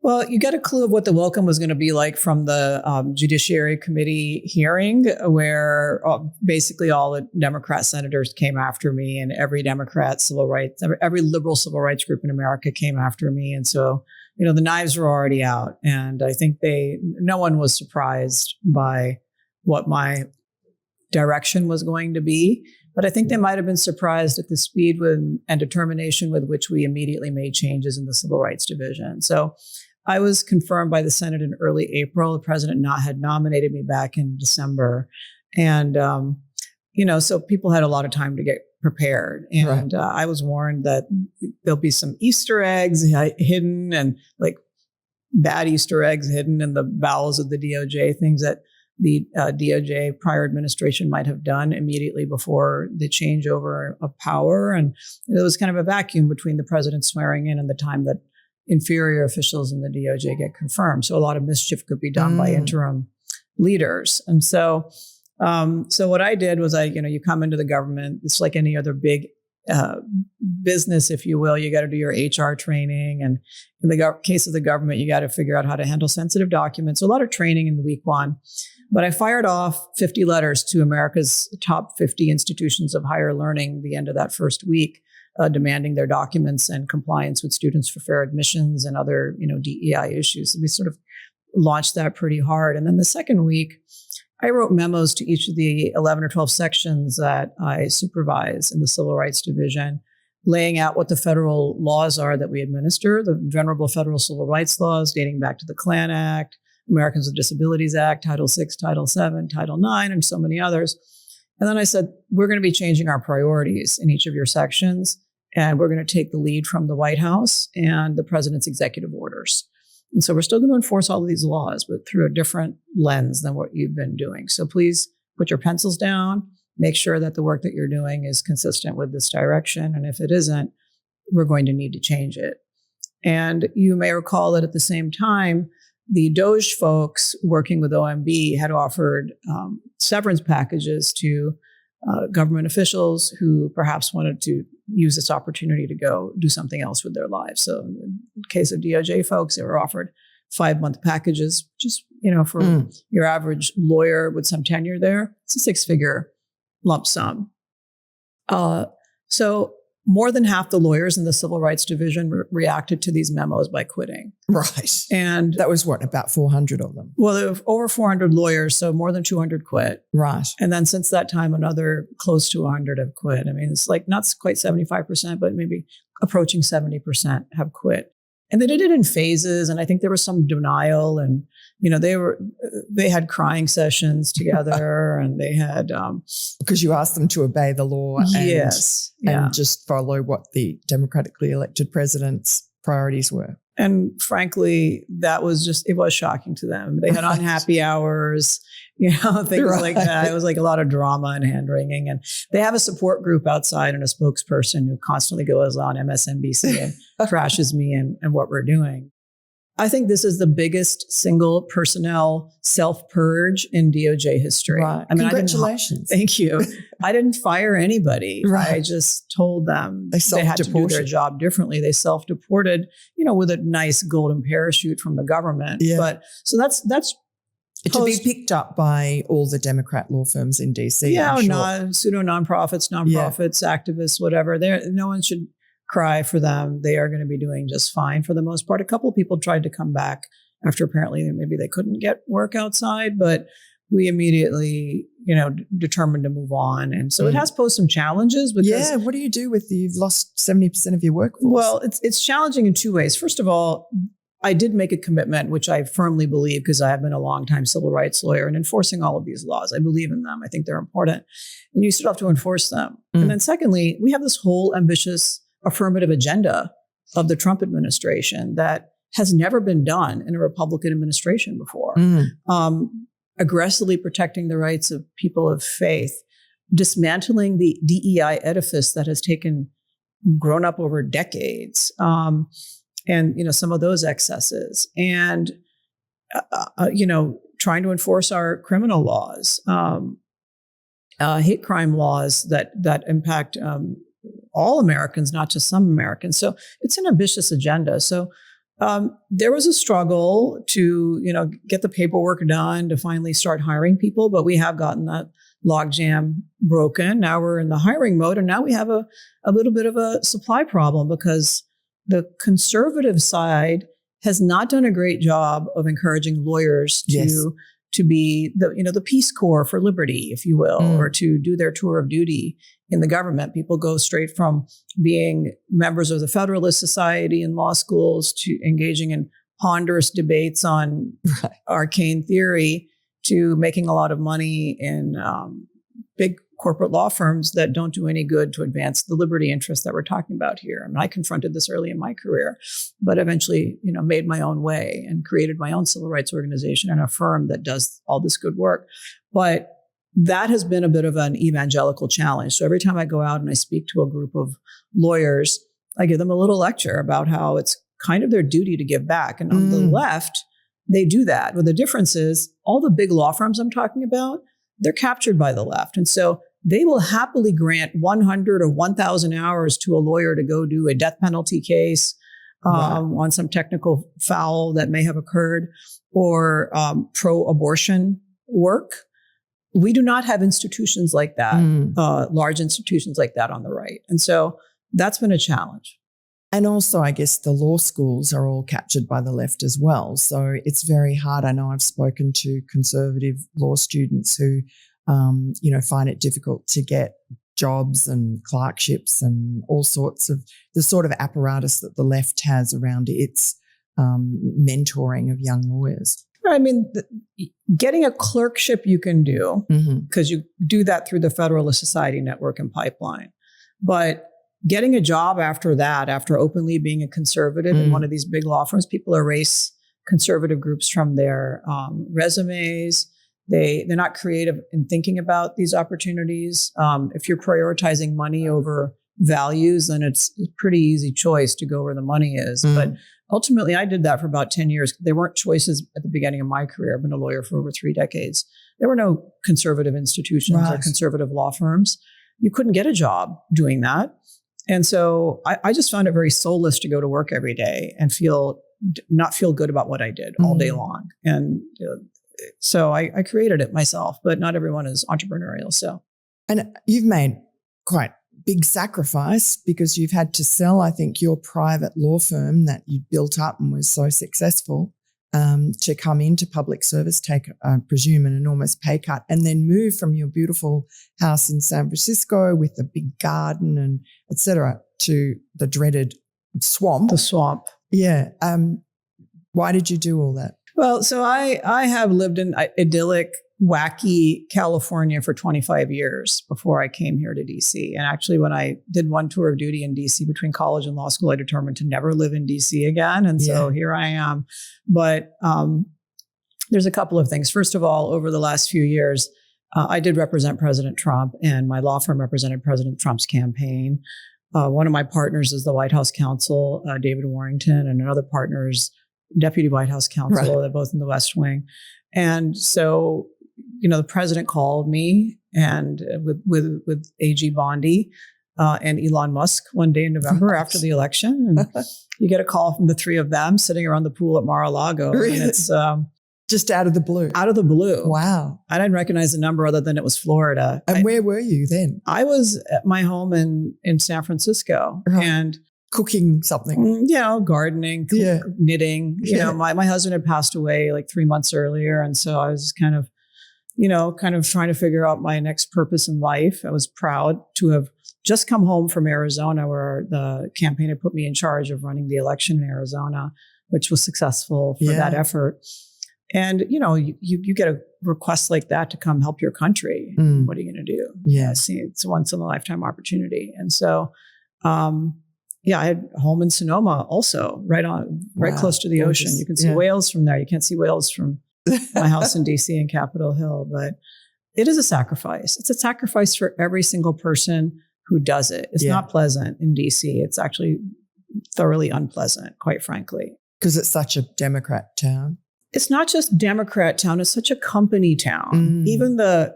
Well, you get a clue of what the welcome was going to be like from the Judiciary Committee hearing, where basically all the Democrat senators came after me, and every Democrat civil rights, every liberal civil rights group in America came after me. And so, the knives were already out. And I think no one was surprised by what my direction was going to be. But I think they might have been surprised at the speed and determination with which we immediately made changes in the Civil Rights Division. So I was confirmed by the Senate in early April. The president had nominated me back in December. And, so people had a lot of time to get prepared. And right. I was warned that there'll be some Easter eggs hidden, and like bad Easter eggs hidden in the bowels of the DOJ, things that the DOJ prior administration might have done immediately before the changeover of power. And there was kind of a vacuum between the president swearing in and the time that inferior officials in the DOJ get confirmed. So a lot of mischief could be done by interim leaders. And so what I did was you come into the government, it's like any other big business, if you will. You got to do your HR training. And in the case of the government, you got to figure out how to handle sensitive documents. So a lot of training in the week one. But I fired off 50 letters to America's top 50 institutions of higher learning the end of that first week, demanding their documents and compliance with Students for Fair Admissions and other, DEI issues. So we sort of launched that pretty hard. And then the second week, I wrote memos to each of the 11 or 12 sections that I supervise in the Civil Rights Division, laying out what the federal laws are that we administer, the venerable federal civil rights laws dating back to the Klan Act, Americans with Disabilities Act, Title VI, Title VII, Title IX, and so many others. And then I said, we're going to be changing our priorities in each of your sections, and we're going to take the lead from the White House and the president's executive orders. And so we're still going to enforce all of these laws, but through a different lens than what you've been doing. So please put your pencils down, make sure that the work that you're doing is consistent with this direction. And if it isn't, we're going to need to change it. And you may recall that at the same time, the DOJ folks working with OMB had offered severance packages to government officials who perhaps wanted to use this opportunity to go do something else with their lives. So in the case of DOJ folks, they were offered 5-month packages, just, for your average lawyer with some tenure there. It's a 6-figure lump sum. So more than half the lawyers in the Civil Rights Division reacted to these memos by quitting. Right. And that was about 400 of them. Well, there were over 400 lawyers, so more than 200 quit. Right. And then since that time, another close to 100 have quit. I mean, it's like not quite 75%, but maybe approaching 70% have quit. And they did it in phases. And I think there was some denial, and, they had crying sessions together, and they had, because you asked them to obey the law and just follow what the democratically elected president's priorities were. And frankly, it was shocking to them. They had unhappy hours, things like that. It was like a lot of drama and hand-wringing. And they have a support group outside and a spokesperson who constantly goes on MSNBC and trashes me and what we're doing. I think this is the biggest single personnel self-purge in DOJ history. Right. I mean, congratulations. Thank you. I didn't fire anybody. Right. I just told them they had to do their job differently. They self-deported, with a nice golden parachute from the government. Yeah. But so that's to be picked up by all the Democrat law firms in DC. Yeah, pseudo nonprofits, activists, whatever. No one should cry for them. They are going to be doing just fine for the most part. A couple of people tried to come back after apparently maybe they couldn't get work outside, but we immediately, determined to move on. And so it has posed some challenges. Because, what do you do with you've lost 70% of your workforce? Well, it's challenging in two ways. First of all, I did make a commitment, which I firmly believe, because I have been a longtime civil rights lawyer, and enforcing all of these laws. I believe in them. I think they're important. And you still have to enforce them. And then secondly, we have this whole ambitious affirmative agenda of the Trump administration that has never been done in a Republican administration before. Aggressively protecting the rights of people of faith, dismantling the DEI edifice that has grown up over decades, and some of those excesses, and trying to enforce our criminal laws, hate crime laws that impact all Americans, not just some Americans. So it's an ambitious agenda. So There was a struggle to, get the paperwork done to finally start hiring people, but we have gotten that logjam broken. Now we're in the hiring mode, and now we have a little bit of a supply problem because the conservative side has not done a great job of encouraging lawyers to be the Peace Corps for liberty, if you will, or to do their tour of duty in the government. People go straight from being members of the Federalist Society in law schools to engaging in ponderous debates on arcane theory to making a lot of money in big corporate law firms that don't do any good to advance the liberty interests that we're talking about here. I mean, I confronted this early in my career, but eventually, made my own way and created my own civil rights organization and a firm that does all this good work. But that has been a bit of an evangelical challenge. So every time I go out and I speak to a group of lawyers, I give them a little lecture about how it's kind of their duty to give back. And on the left, they do that. But the difference is all the big law firms I'm talking about, they're captured by the left. And so they will happily grant 100 or 1,000 hours to a lawyer to go do a death penalty case on some technical foul that may have occurred or pro-abortion work. We do not have institutions like that, large institutions like that on the right. And so that's been a challenge. And also, I guess the law schools are all captured by the left as well. So it's very hard. I know I've spoken to conservative law students who, find it difficult to get jobs and clerkships and all sorts of the sort of apparatus that the left has around its mentoring of young lawyers. I mean, getting a clerkship you can do because you do that through the Federalist Society network and pipeline. But getting a job after that, after openly being a conservative in one of these big law firms, people erase conservative groups from their resumes. They're not creative in thinking about these opportunities. If you're prioritizing money over values, then it's a pretty easy choice to go where the money is. But ultimately, I did that for about 10 years. There weren't choices at the beginning of my career. I've been a lawyer for over 3 decades. There were no conservative institutions or conservative law firms. You couldn't get a job doing that. And so I just found it very soulless to go to work every day and not feel good about what I did all day long. And so I created it myself, but not everyone is entrepreneurial. And you've made quite big sacrifice because you've had to sell, I think, your private law firm that you built up and was so successful to come into public service, take, I presume, an enormous pay cut, and then move from your beautiful house in San Francisco with a big garden and et cetera to the dreaded swamp. The swamp. Yeah. Why did you do all that? Well, so I have lived in idyllic, wacky California for 25 years before I came here to DC. And actually, when I did one tour of duty in DC between college and law school, I determined to never live in DC again. And so here I am. But there's a couple of things. First of all, over the last few years, I did represent President Trump, and my law firm represented President Trump's campaign. One of my partners is the White House counsel, David Warrington, and another partner is Deputy White House counsel. They're both in the West Wing. And so, the president called me and with AG Bondi and Elon Musk one day in November after the election. And you get a call from the three of them sitting around the pool at Mar-a-Lago. Really? And it's just out of the blue. Out of the blue. Wow. I didn't recognize the number other than it was Florida. And where were you then? I was at my home in San Francisco and cooking something. Gardening, knitting. My husband had passed away like 3 months earlier. And so I was kind of trying to figure out my next purpose in life. I was proud to have just come home from Arizona, where the campaign had put me in charge of running the election in Arizona, which was successful for that effort. And, you get a request like that to come help your country. What are you going to do? It's a once in a lifetime opportunity. And so, I had a home in Sonoma also, right close to the ocean. You can see whales from there. You can't see whales from my house in DC and Capitol Hill, but it is a sacrifice. It's a sacrifice for every single person who does it. It's not pleasant in DC. It's actually thoroughly unpleasant, quite frankly. Because it's such a Democrat town. It's not just Democrat town. It's such a company town. Even the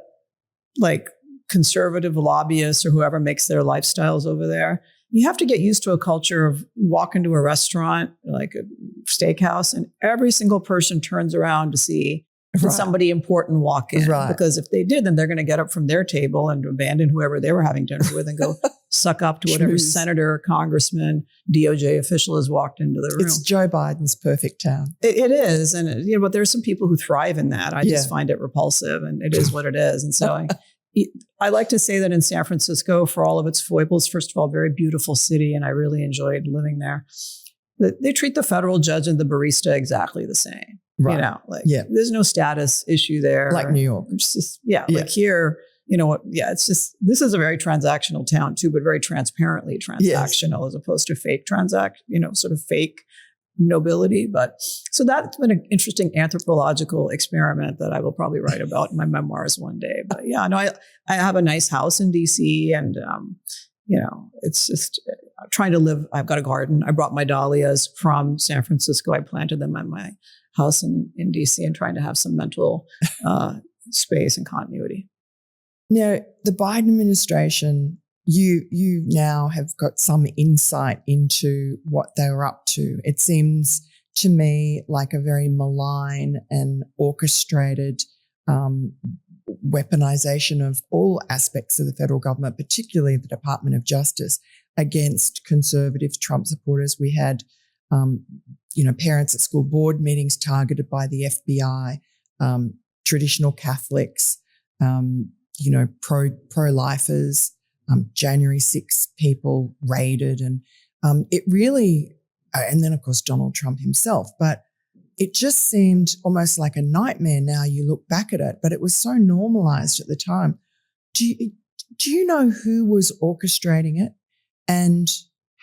conservative lobbyists or whoever makes their lifestyles over there you have to get used to a culture of walk into a restaurant, like a steakhouse, and every single person turns around to see did somebody important walk in. Right. Because if they did, then they're going to get up from their table and abandon whoever they were having dinner with and go suck up to whatever senator, congressman, DOJ official has walked into the room. It's Joe Biden's perfect town. It is. And, but there's some people who thrive in that. I just find it repulsive, and it is what it is. And so I like to say that in San Francisco, for all of its foibles, first of all, very beautiful city, and I really enjoyed living there. They treat the federal judge and the barista exactly the same. Right. There's no status issue there. Like New York. It's just, like here, it's just, this is a very transactional town too, but very transparently transactional as opposed to fake sort of fake nobility. But so that's been an interesting anthropological experiment that I will probably write about in my memoirs one day. But I have a nice house in DC, and, it's just trying to live. I've got a garden. I brought my dahlias from San Francisco. I planted them at my house in DC, and trying to have some mental space and continuity. Now, the Biden administration, you now have got some insight into what they were up to. It seems to me like a very malign and orchestrated weaponization of all aspects of the federal government, particularly the Department of Justice, against conservative Trump supporters. We had parents at school board meetings targeted by the FBI, traditional Catholics, pro-lifers, January 6 people raided. And it really, and then of course Donald Trump himself, but it just seemed almost like a nightmare now you look back at it, but it was so normalized at the time. Do you know who was orchestrating it, and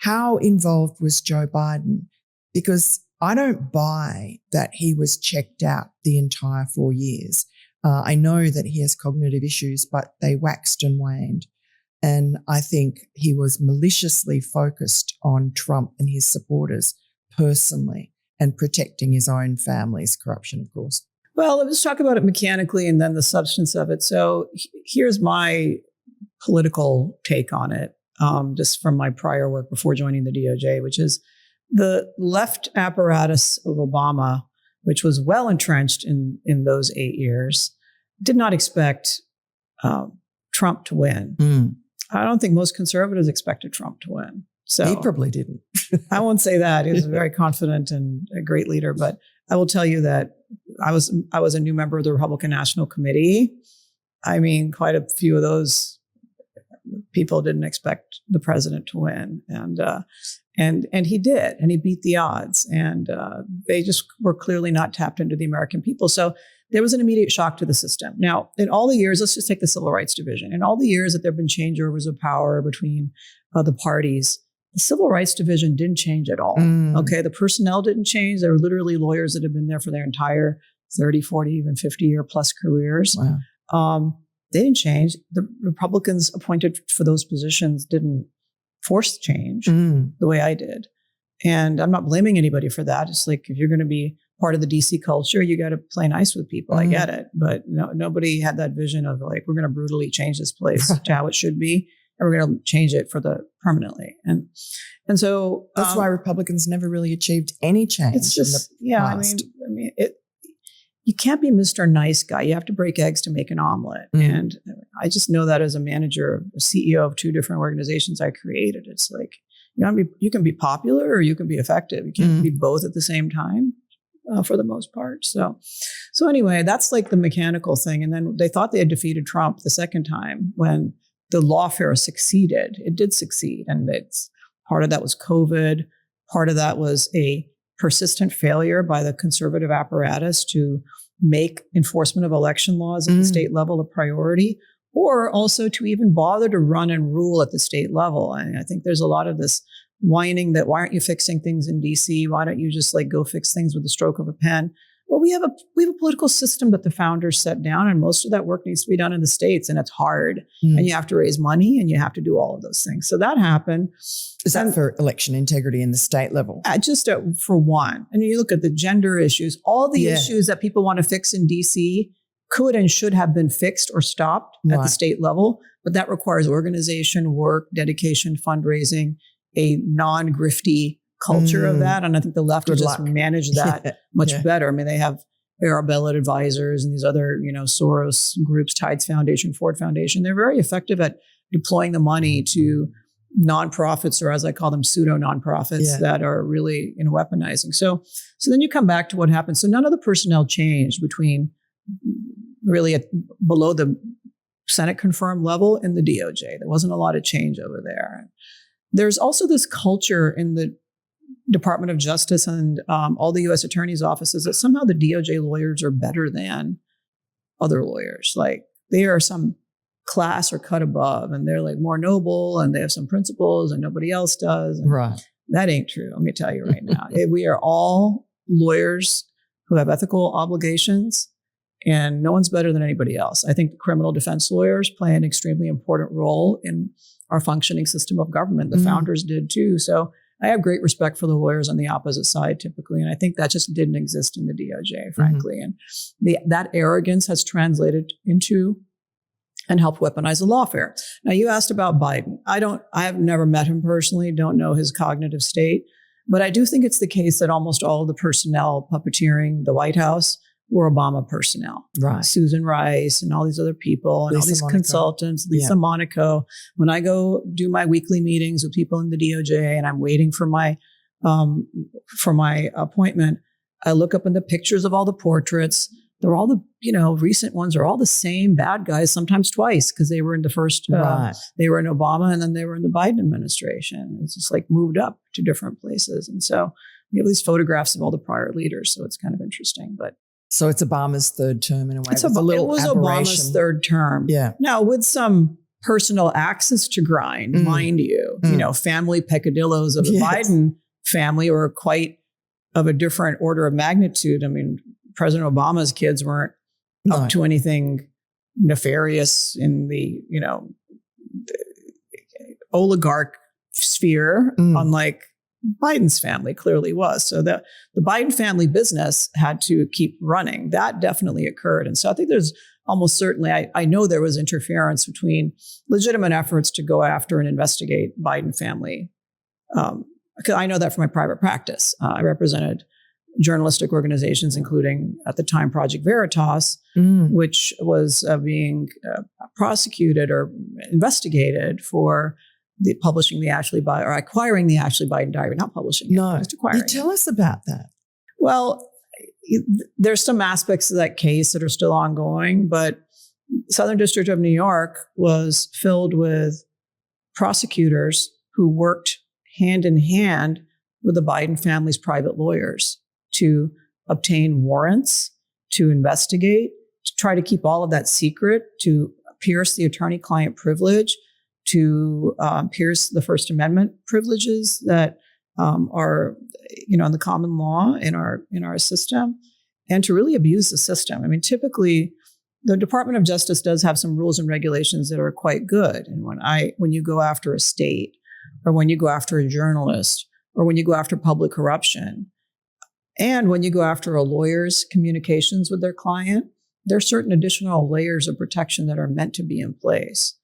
how involved was Joe Biden? Because I don't buy that he was checked out the entire 4 years. I know that he has cognitive issues, but they waxed and waned. And I think he was maliciously focused on Trump and his supporters personally, and protecting his own family's corruption, of course. Well, let's talk about it mechanically and then the substance of it. So here's my political take on it, just from my prior work before joining the DOJ, which is the left apparatus of Obama, which was well entrenched in those 8 years, did not expect Trump to win. I don't think most conservatives expected Trump to win. So he probably didn't. I won't say that. He was very confident and a great leader. But I will tell you that I was a new member of the Republican National Committee. I mean, quite a few of those people didn't expect the president to win, and he did, and he beat the odds. And they just were clearly not tapped into the American people. So there was an immediate shock to the system. Now, in all the years, let's just take the Civil Rights Division. In all the years that there have been changeovers of power between the parties, the Civil Rights Division didn't change at all. Okay, the personnel didn't change. There were literally lawyers that had been there for their entire 30, 40, even 50-year plus careers. Wow. They didn't change. The Republicans appointed for those positions didn't force change the way I did. And I'm not blaming anybody for that. It's like, if you're going to be part of the DC culture, you got to play nice with people. I get it. But nobody had that vision of like, we're going to brutally change this place to how it should be, and we're going to change it for the permanently. And so that's why Republicans never really achieved any change. It's just, you can't be Mr. Nice Guy. You have to break eggs to make an omelet. And I just know that as a manager, a CEO of 2 different organizations I created. It's like, you can be popular or you can be effective. You can't be both at the same time for the most part. So anyway, that's like the mechanical thing. And then they thought they had defeated Trump the second time when the lawfare succeeded. It did succeed. And part of that was COVID. Part of that was a persistent failure by the conservative apparatus to make enforcement of election laws at the state level a priority, or also to even bother to run and rule at the state level. And I think there's a lot of this whining that, why aren't you fixing things in DC? Why don't you just like go fix things with the stroke of a pen? Well, we have a political system that the founders set down, and most of that work needs to be done in the states, and it's hard. And you have to raise money, and you have to do all of those things. So that happened. Is that for election integrity in the state level? Just for one. And you look at the gender issues, all the issues that people want to fix in DC could and should have been fixed or stopped at the state level. But that requires organization, work, dedication, fundraising, a non-grifty culture of that. And I think the left has just managed that much better. I mean, they have Arabella Advisors and these other, Soros groups, Tides Foundation, Ford Foundation. They're very effective at deploying the money to nonprofits, or as I call them, pseudo nonprofits that are really weaponizing. So then you come back to what happened. So none of the personnel changed between really below the Senate confirmed level and the DOJ. There wasn't a lot of change over there. There's also this culture in the Department of Justice and all the U.S. attorneys' offices that somehow the DOJ lawyers are better than other lawyers. Like they are some class or cut above, and they're like more noble, and they have some principles, and nobody else does. And right. That ain't true. Let me tell you right now. We are all lawyers who have ethical obligations, and no one's better than anybody else. I think the criminal defense lawyers play an extremely important role in our functioning system of government. The founders did too. So I have great respect for the lawyers on the opposite side typically. And I think that just didn't exist in the DOJ, frankly. And that arrogance has translated into and helped weaponize the lawfare. Now, you asked about Biden. I have never met him personally, don't know his cognitive state, but I do think it's the case that almost all of the personnel puppeteering the White House were Obama personnel. Right. Susan Rice and all these other people and all these consultants, Lisa Monaco. When I go do my weekly meetings with people in the DOJ and I'm waiting for my appointment, I look up in the pictures of all the portraits. They're all the, recent ones are all the same bad guys, sometimes twice, because they were in the first, they were in Obama and then they were in the Biden administration. It's just like moved up to different places. And so we have these photographs of all the prior leaders. So it's kind of interesting, So it's Obama's third term in a way. It was Obama's third term. Yeah. Now, with some personal axes to grind, mind you, family peccadillos of the Biden family were quite of a different order of magnitude. I mean, President Obama's kids weren't up to anything nefarious in the, oligarch sphere, unlike Biden's family clearly was. So the Biden family business had to keep running. That definitely occurred. And so I think there's almost certainly, I know there was interference between legitimate efforts to go after and investigate Biden family. Because I know that from my private practice. I represented journalistic organizations, including at the time Project Veritas, which was being prosecuted or investigated for acquiring the Ashley Biden diary, not publishing it, just acquiring it. Tell us about that. Well, there's some aspects of that case that are still ongoing, but Southern District of New York was filled with prosecutors who worked hand in hand with the Biden family's private lawyers to obtain warrants, to investigate, to try to keep all of that secret, to pierce the attorney-client privilege, to pierce the First Amendment privileges that are, in the common law in our system, and to really abuse the system. I mean, typically, the Department of Justice does have some rules and regulations that are quite good. And when you go after a state, or when you go after a journalist, or when you go after public corruption, and when you go after a lawyer's communications with their client, there are certain additional layers of protection that are meant to be in place.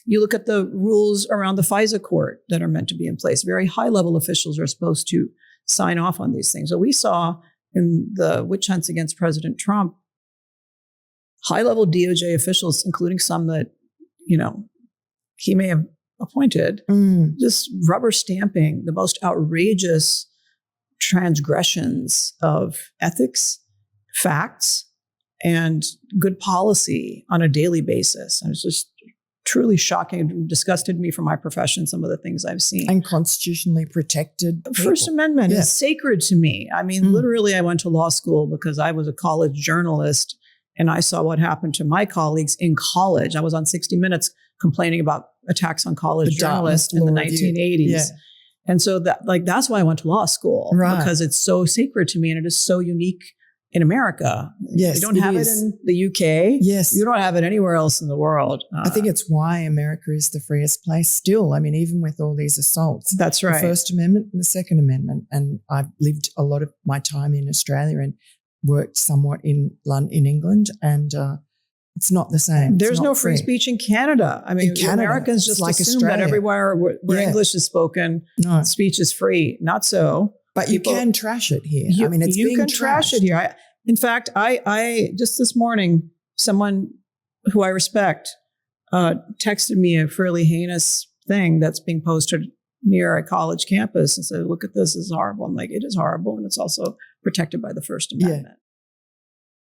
You look at the rules around the FISA court that are meant to be in place. Very high-level officials are supposed to sign off on these things. So we saw in the witch hunts against President Trump, high-level DOJ officials, including some that, he may have appointed, just rubber stamping the most outrageous transgressions of ethics, facts, and good policy on a daily basis. And it's just truly shocking. It disgusted me from my profession, some of the things I've seen. And constitutionally protected people. First Amendment is sacred to me. I mean, literally, I went to law school because I was a college journalist and I saw what happened to my colleagues in college. I was on 60 Minutes complaining about attacks on college journalists in the 1980s. Yeah. And so that's why I went to law school, because it's so sacred to me and it is so unique in America. Yes, you don't have it in the UK. Yes. You don't have it anywhere else in the world. I think it's why America is the freest place still. I mean, even with all these assaults. That's right. The First Amendment and the Second Amendment. And I've lived a lot of my time in Australia and worked somewhat in England. And It's not the same. There's no free speech in Canada. I mean, Americans just like assume Australia. that everywhere where English is spoken, speech is free. Not so. But you can trash it here. I mean, it's you being can trash it here. In fact, I just this morning, someone who I respect texted me a fairly heinous thing that's being posted near a college campus and said, "Look at this, it's horrible." I'm like, it is horrible, and it's also protected by the First Amendment.